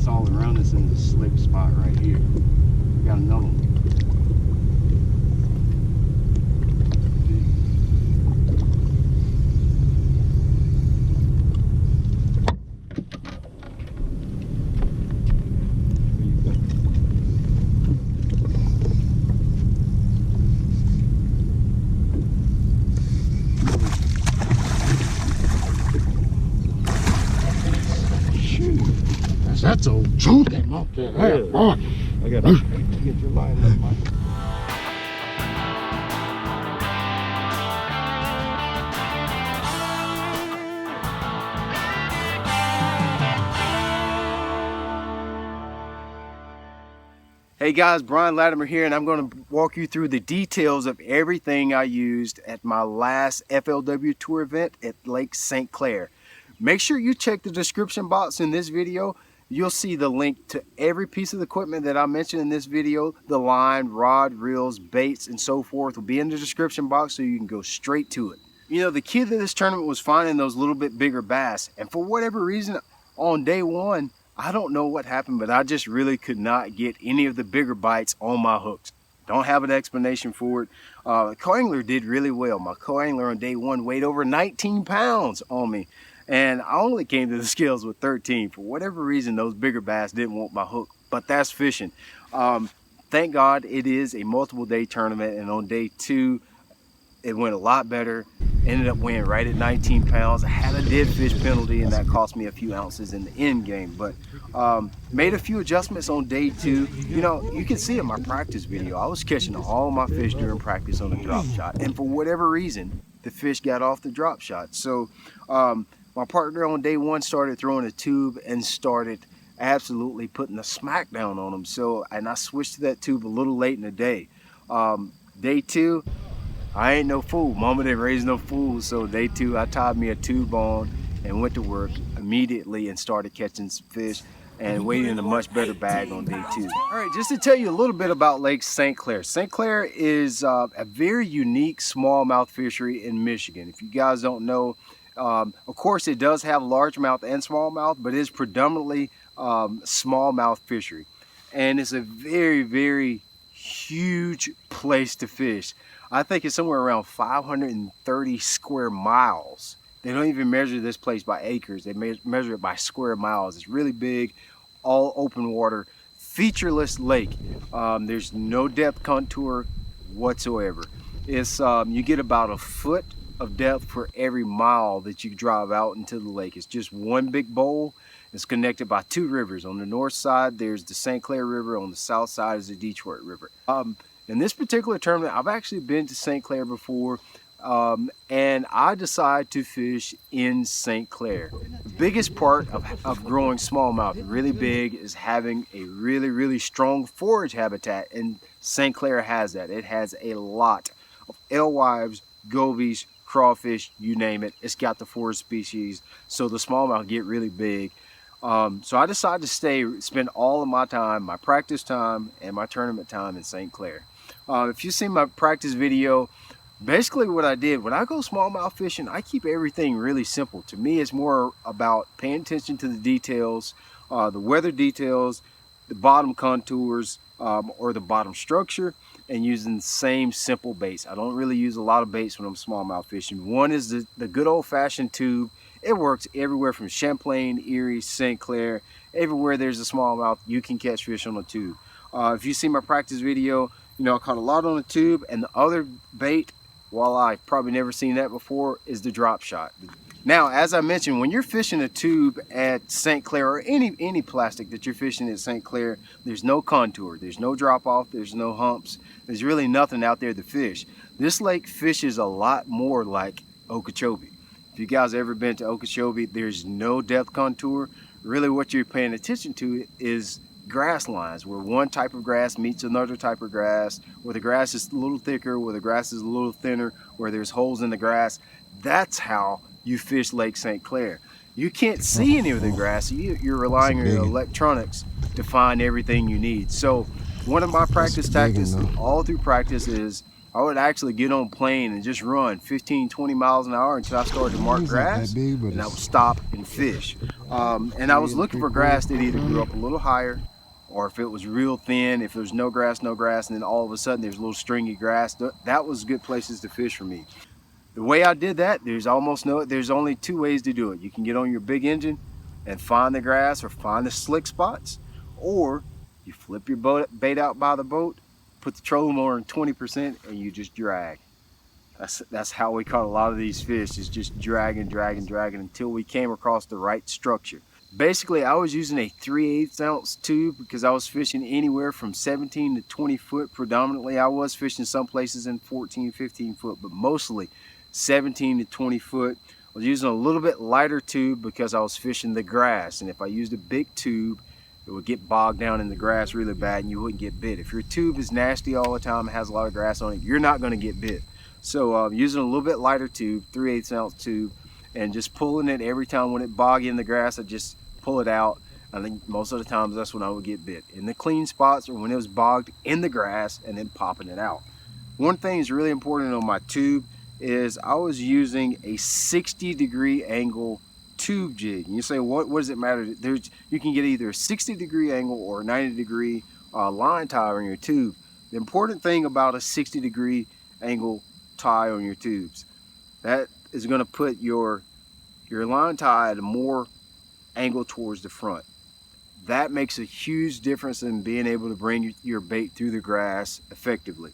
grass all around us in this slick spot right here. We got another one. That's a chunky monkey. Hey, boy. I gotta get your line up, Mike. Hey guys, Brian Latimer here, and I'm going to walk you through the details of everything I used at my last FLW tour event at Lake St. Clair. Make sure you check the description box in this video. You'll see the link to every piece of equipment that I mentioned in this video. The line, rod, reels, baits, and so forth will be in the description box so you can go straight to it. You know, the key to this tournament was finding those little bit bigger bass. And for whatever reason, on day one, I don't know what happened, but I just really could not get any of the bigger bites on my hooks. Don't have an explanation for it. The co-angler did really well. My co-angler on day one weighed over 19 pounds on me. And I only came to the scales with 13. For whatever reason, those bigger bass didn't want my hook, but that's fishing. Thank God it is a multiple day tournament, and on day two, it went a lot better. Ended up winning right at 19 pounds. I had a dead fish penalty, and that cost me a few ounces in the end game, but made a few adjustments on day two. You know, you can see in my practice video, I was catching all my fish during practice on the drop shot, and for whatever reason, the fish got off the drop shot. So, my partner on day one started throwing a tube and started absolutely putting a smackdown on them. So, and I switched to that tube a little late in the day. Day two, I ain't no fool. Mama didn't raise no fools. So day two, I tied me a tube on and went to work immediately and started catching some fish and waiting in a much better bag on day two. All right, just to tell you a little bit about Lake St. Clair. St. Clair is a very unique smallmouth fishery in Michigan. If you guys don't know, of course, it does have largemouth and smallmouth, but it is predominantly smallmouth fishery. And it's a very, very huge place to fish. I think it's somewhere around 530 square miles. They don't even measure this place by acres. They measure it by square miles. It's really big, all open water, featureless lake. There's no depth contour whatsoever. It's you get about a foot of depth for every mile that you drive out into the lake. It's just one big bowl. It's connected by two rivers. On the north side, there's the St. Clair River. On the south side is the Detroit River. In this particular tournament, I've actually been to St. Clair before, and I decided to fish in St. Clair. The biggest part of growing smallmouth really big is having a really, really strong forage habitat, and St. Clair has that. It has a lot of alewives, gobies, crawfish, you name it. It's got the forage species, so the smallmouth get really big. So I decided to spend all of my time, my practice time and my tournament time in St. Clair. If you've seen my practice video, basically what I did, when I go smallmouth fishing, I keep everything really simple. To me, it's more about paying attention to the details, the weather details, the bottom contours, or the bottom structure, and using the same simple baits. I don't really use a lot of baits when I'm smallmouth fishing. One is the good old-fashioned tube. It works everywhere from Champlain, Erie, St. Clair. Everywhere there's a smallmouth, you can catch fish on a tube. If you see my practice video, you know, I caught a lot on a tube, and the other bait, while I've probably never seen that before, is the drop shot. Now, as I mentioned, when you're fishing a tube at St. Clair, or any plastic that you're fishing at St. Clair, there's no contour, there's no drop off, there's no humps, there's really nothing out there to fish. This lake fishes a lot more like Okeechobee. If you guys ever been to Okeechobee, there's no depth contour. Really what you're paying attention to is grass lines, where one type of grass meets another type of grass, where the grass is a little thicker, where the grass is a little thinner, where there's holes in the grass. That's how you fish Lake St. Clair. You can't see any of the grass. You're relying on your electronics to find everything you need. So one of my practice tactics all through practice is I would actually get on plane and just run 15, 20 miles an hour until I started to mark grass, and I would stop and fish. And I was looking for grass that either grew up a little higher, or if it was real thin, if there was no grass, and then all of a sudden there's a little stringy grass. That was good places to fish for me. The way I did that, there's only two ways to do it. You can get on your big engine and find the grass or find the slick spots, or you flip your bait out by the boat, put the trolling motor in 20%, and you just drag. That's how we caught a lot of these fish, is just dragging until we came across the right structure. Basically, I was using a 3/8 ounce tube because I was fishing anywhere from 17 to 20 foot predominantly. I was fishing some places in 14, 15 foot, but mostly 17 to 20 foot. I was using a little bit lighter tube because I was fishing the grass, and if I used a big tube, it would get bogged down in the grass really bad and you wouldn't get bit. If your tube is nasty all the time, it has a lot of grass on it, you're not going to get bit. So using a little bit lighter tube, 3/8 ounce tube, and just pulling it every time when it bogged in the grass, I just pull it out. I think most of the times that's when I would get bit, in the clean spots or when it was bogged in the grass, and then popping it out. One thing that's really important on my tube is I was using a 60-degree angle tube jig. And you say, what does it matter? You can get either a 60-degree angle or a 90-degree line tie on your tube. The important thing about a 60-degree angle tie on your tubes, that is going to put your line tie at a more angle towards the front. That makes a huge difference in being able to bring your bait through the grass effectively.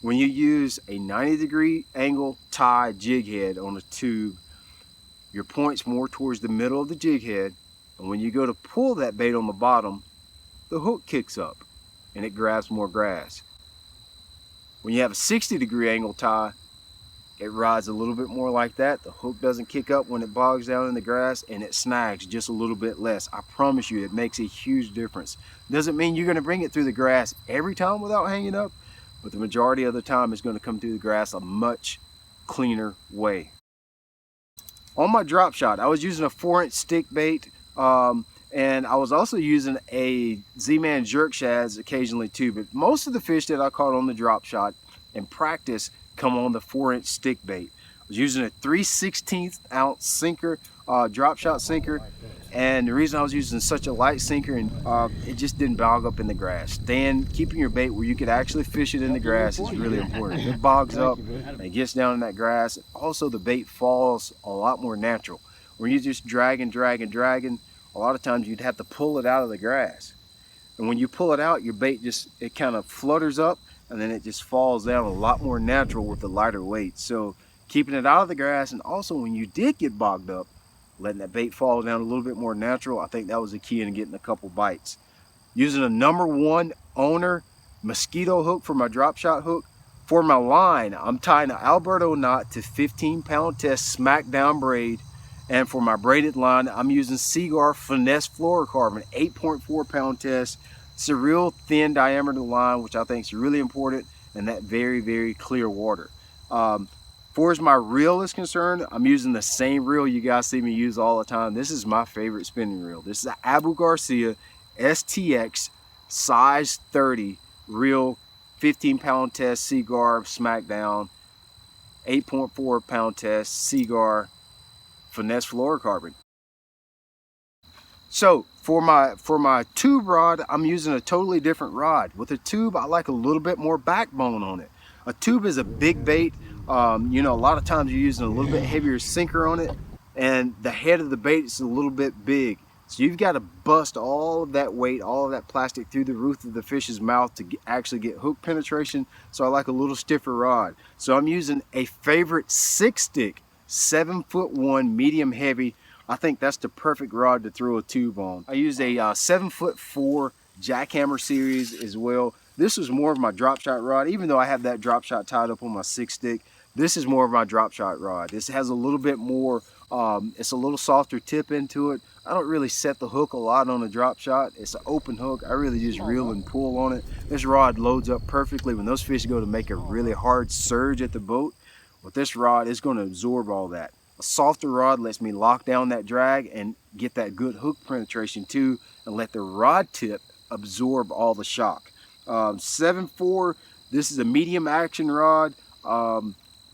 When you use a 90-degree angle tie jig head on a tube, your point's more towards the middle of the jig head, and when you go to pull that bait on the bottom, the hook kicks up and it grabs more grass. When you have a 60-degree angle tie, it rides a little bit more like that. The hook doesn't kick up when it bogs down in the grass, and it snags just a little bit less. I promise you, it makes a huge difference. Doesn't mean you're going to bring it through the grass every time without hanging up, but the majority of the time it's going to come through the grass a much cleaner way. On my drop shot, I was using a 4-inch stick bait, and I was also using a Z-Man jerk shads occasionally too, but most of the fish that I caught on the drop shot in practice come on the 4-inch stick bait. I was using a 3/16 ounce sinker, drop shot sinker, and the reason I was using such a light sinker, and it just didn't bog up in the grass. Keeping your bait where you could actually fish it in the grass is really important. If it bogs up and it gets down in that grass, also the bait falls a lot more natural. When you're just dragging, a lot of times you'd have to pull it out of the grass. And when you pull it out, your bait it kind of flutters up, and then it just falls down a lot more natural with the lighter weight. So keeping it out of the grass, and also when you did get bogged up, letting that bait fall down a little bit more natural, I think that was the key in getting a couple bites. Using a #1 owner Mosquito hook for my drop shot hook. For my line, I'm tying an Alberto knot to 15-pound test Smackdown braid. And for my braided line, I'm using Seaguar Finesse Fluorocarbon 8.4-pound test. It's a real thin diameter line, which I think is really important in that very, very clear water. Far as my reel is concerned, I'm using the same reel you guys see me use all the time. This is my favorite spinning reel. This is an Abu Garcia STX size 30 reel, 15-pound test Seaguar Smackdown, 8.4-pound test Seaguar Finesse Fluorocarbon. So for my tube rod, I'm using a totally different rod. With a tube, I like a little bit more backbone on it. A tube is a big bait. You know, a lot of times you're using a little bit heavier sinker on it, and the head of the bait is a little bit big. So you've got to bust all of that weight, all of that plastic through the roof of the fish's mouth to actually get hook penetration. So I like a little stiffer rod. So I'm using a favorite 6-stick, 7'1" medium heavy. I think that's the perfect rod to throw a tube on. I use a 7'4" jackhammer series as well. This is more of my drop shot rod, even though I have that drop shot tied up on my 6-stick. This is more of my drop shot rod. This has a little bit more, it's a little softer tip into it. I don't really set the hook a lot on a drop shot. It's an open hook. I really just reel and pull on it. This rod loads up perfectly when those fish go to make a really hard surge at the boat. With this rod, it's going to absorb all that. A softer rod lets me lock down that drag and get that good hook penetration too, and let the rod tip absorb all the shock. 7'4", this is a medium action rod.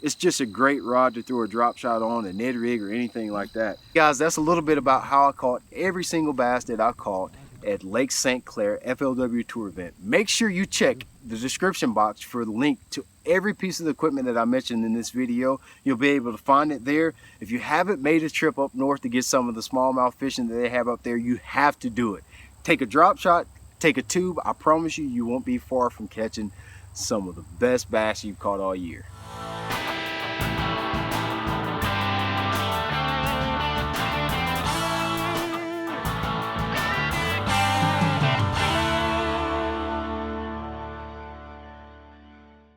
It's just a great rod to throw a drop shot on, a Ned rig, or anything like that. Guys, that's a little bit about how I caught every single bass that I caught at Lake St. Clair FLW Tour event. Make sure you check the description box for the link to every piece of the equipment that I mentioned in this video. You'll be able to find it there. If you haven't made a trip up north to get some of the smallmouth fishing that they have up there, you have to do it. Take a drop shot, take a tube. I promise you, you won't be far from catching some of the best bass you've caught all year.